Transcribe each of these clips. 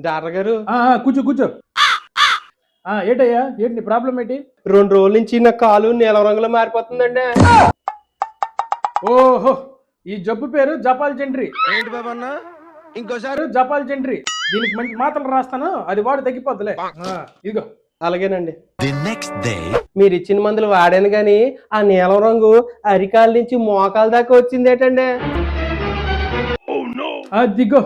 Doctor గారు కూర్చో కూర్చో. ఏంటయ్యా, ఏంటి నీ ప్రాబ్లం ఏంటి? 2 రోజుల నుంచి నా కాలు నీలం రంగులో మారిపోతుందండి. ఓహో, ఈ జబ్బు పేరు జపాల్ జెంట్రీ. ఏంటి బాబన్నా ఇంకోసారి? జపాల్ జెంట్రీ. దీనికి మంచి మాత్రలు రాస్తాను, అది వాడు తగ్గిపోద్దులే. ఇదిగో. అలాగేనండి. The next day. మీరు ఇచ్చిన మందులు వాడాను గాని ఆ నీలం రంగు అరికాల నుంచి మోకాల దాకా వచ్చింది ఏంటండి? దిగో,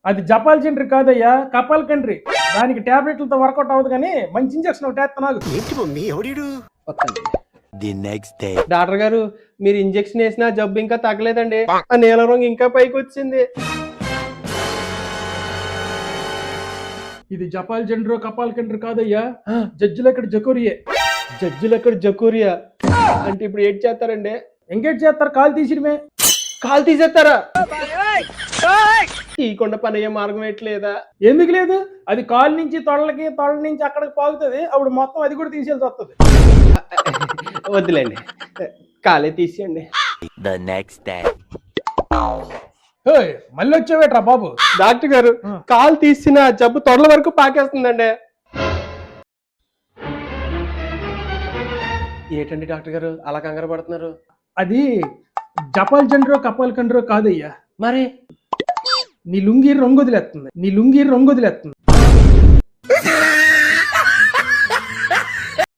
అది జపాల్ జెంట్రీ కాదయ్యా, కపాల్ కంట్రీ. దానికి టాబ్లెట్లతో వర్కౌట్ అవ్వదు కానీ మంచి ఇంజక్షన్ ఒకటి వేస్తున్నాను. ఏంటి మమ్మీ ఎవడీడు? The next day. డాక్టర్ గారు మీరు ఇంజెక్షన్ వేసిన జబ్బు ఇంకా తగ్గలేదండి. ఆ నీలం రంగు ఇంకా పైకి వచ్చింది. ఇది జపాల్ జెండ్రో కపాల్ కంట్రీ కాదయ్యా, జడ్జిలు ఎక్కడ జకోరియే. జడ్జిలు అక్కడ జకూరియా అంటే ఇప్పుడు ఏం చేస్తారండి? ఎంగేజ్ చేస్తారు, కాలు తీసిడమే. కాలు తీసేస్తారా? తీయకుండా పని అయ్యే మార్గం ఎట్లేదా? ఎందుకు లేదు, అది కాలు నుంచి తొడలకి, తొడల నుంచి అక్కడికి పాగుతుంది. అప్పుడు మొత్తం అది కూడా తీసేయాల్సి వస్తుంది. వద్దులేండి, కాలే తీసేయండి. The next day. మళ్ళీ వచ్చావేట్రా బాబు? డాక్టర్ గారు కాలు తీసిన జబ్బు తొడల వరకు పాకేస్తుందండి. ఏంటండి డాక్టర్ గారు అలా కంగారు పడుతున్నారు? అది జపాల్ జెండ్రో కపాల్ కంట్రో కాదయ్యా, మరి నీ లుంగీ రంగు వదిలేస్తుంది.